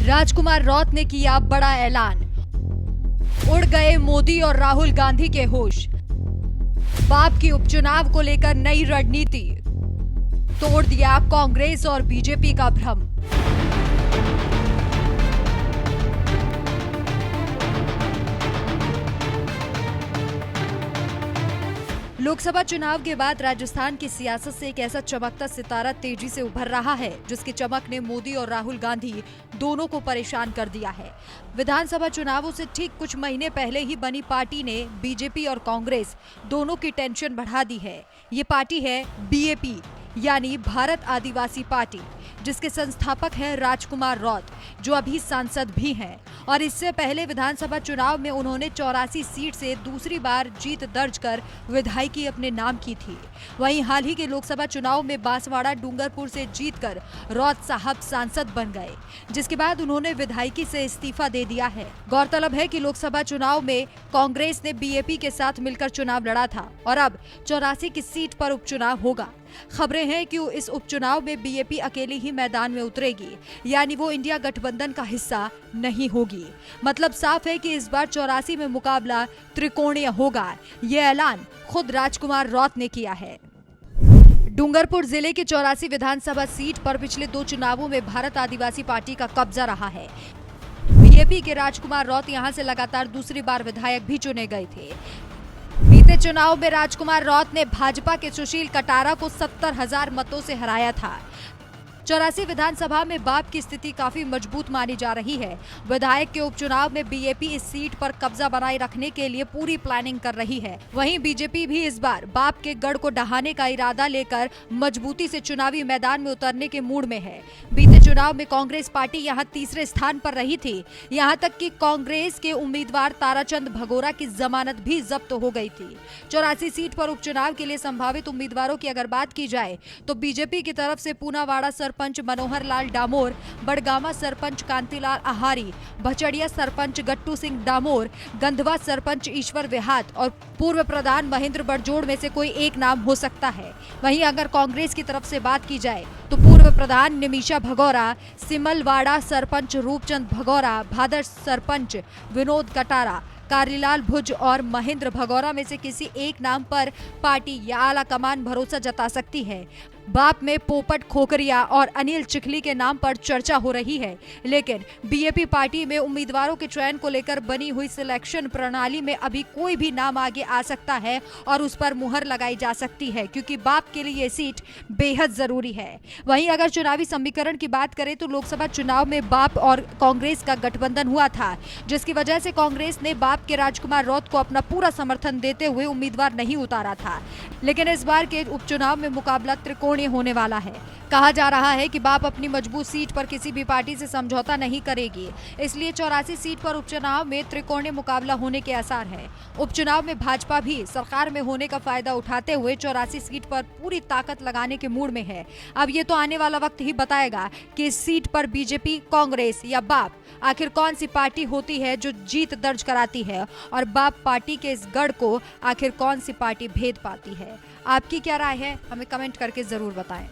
राजकुमार रौत ने किया बड़ा ऐलान। उड़ गए मोदी और राहुल गांधी के होश। बाप की उपचुनाव को लेकर नई रणनीति। तोड़ दिया कांग्रेस और बीजेपी का भ्रम। लोकसभा चुनाव के बाद राजस्थान की सियासत से एक ऐसा चमकता सितारा तेजी से उभर रहा है जिसकी चमक ने मोदी और राहुल गांधी दोनों को परेशान कर दिया है। विधानसभा चुनावों से ठीक कुछ महीने पहले ही बनी पार्टी ने बीजेपी और कांग्रेस दोनों की टेंशन बढ़ा दी है। ये पार्टी है बीएपी यानी भारत आदिवासी पार्टी, जिसके संस्थापक हैं राजकुमार रौत, जो अभी सांसद भी हैं और इससे पहले विधानसभा चुनाव में उन्होंने 84 सीट से दूसरी बार जीत दर्ज कर विधायकी अपने नाम की थी। वहीं हाल ही के लोकसभा चुनाव में बांसवाड़ा डूंगरपुर से जीतकर रौत साहब सांसद बन गए, जिसके बाद उन्होंने विधायकी से इस्तीफा दे दिया है। गौरतलब है कि लोकसभा चुनाव में कांग्रेस ने बीएपी के साथ मिलकर चुनाव लड़ा था और अब 84 की सीट पर उपचुनाव होगा। खबरें हैं कि इस उपचुनाव में बीएपी अकेली ही मैदान में उतरेगी, यानी वो इंडिया गठबंधन का हिस्सा नहीं होगी। मतलब साफ है कि इस बार 84 में मुकाबला त्रिकोणीय होगा। ये ऐलान खुद राजकुमार रौत ने किया है। डूंगरपुर जिले के 84 विधानसभा सीट पर पिछले 2 चुनावों में भारत आदिवासी पार्टी का कब्जा रहा है। बीएपी के राजकुमार रौत यहां से लगातार दूसरी बार विधायक भी चुने गए थे। बीते चुनाव में राजकुमार रौत ने भाजपा के सुशील कटारा को 70,000 मतों से हराया था। 84 विधानसभा में बाप की स्थिति काफी मजबूत मानी जा रही है। विधायक के उपचुनाव में बीएपी इस सीट पर कब्जा बनाए रखने के लिए पूरी प्लानिंग कर रही है। वहीं बीजेपी भी इस बार बाप के गढ़ को ढहाने का इरादा लेकर मजबूती से चुनावी मैदान में उतरने के मूड में है। बीते चुनाव में कांग्रेस पार्टी यहां तीसरे स्थान पर रही थी। यहां तक कि कांग्रेस के उम्मीदवार ताराचंद भगोरा की जमानत भी जब्त हो गई थी। 84 सीट पर उपचुनाव के लिए संभावित उम्मीदवारों की अगर बात की जाए तो बीजेपी की तरफ से पूनावाड़ा सरपंच मनोहर लाल डामोर, बड़गामा सरपंच कांतिलाल आहारी, भचड़िया सरपंच गट्टू सिंह डामोर, गंधवा सरपंच ईश्वर विहात और पूर्व प्रधान महेंद्र बड़जोड़ में से कोई एक नाम हो सकता है। वहीं अगर कांग्रेस की तरफ से बात की जाए तो पूर्व प्रधान निमिषा भगौरा, सिमलवाड़ा सरपंच रूपचंद भगौरा, भादर सरपंच विनोद कटारा, कारीलाल भुज और महेंद्र भगौरा में से किसी एक नाम पर पार्टी या आला कमान भरोसा जता सकती है। बाप में पोपट खोकरिया और अनिल चिखली के नाम पर चर्चा हो रही है, लेकिन बीएपी पार्टी में उम्मीदवारों के चयन को लेकर बनी हुई सिलेक्शन प्रणाली में अभी कोई भी नाम आगे आ सकता है और उस पर मुहर लगाई जा सकती है, क्योंकि बाप के लिए ये सीट बेहद जरूरी है। वहीं अगर चुनावी समीकरण की बात करें तो लोकसभा चुनाव में बाप और कांग्रेस का गठबंधन हुआ था, जिसकी वजह से कांग्रेस ने बाप के राजकुमार रौत को अपना पूरा समर्थन देते हुए उम्मीदवार नहीं उतारा था। लेकिन इस बार के उपचुनाव में मुकाबला त्रिकोणीय होने वाला है। कहा जा रहा है कि बाप अपनी मजबूत सीट पर किसी भी पार्टी से समझौता नहीं करेगी, इसलिए 84 सीट पर उपचुनाव में त्रिकोणीय मुकाबला होने के आसार है। उपचुनाव में भाजपा भी सरकार में होने का फायदा उठाते हुए 84 सीट पर पूरी ताकत लगाने के मूड में है। अब ये तो आने वाला वक्त ही बताएगा कि इस सीट पर बीजेपी, कांग्रेस या बाप आखिर कौन सी पार्टी होती है जो जीत दर्ज कराती है और बाप पार्टी के इस गढ़ को आखिर कौन सी पार्टी भेद पाती है। आपकी क्या राय है, हमें कमेंट करके जरूर बताएं।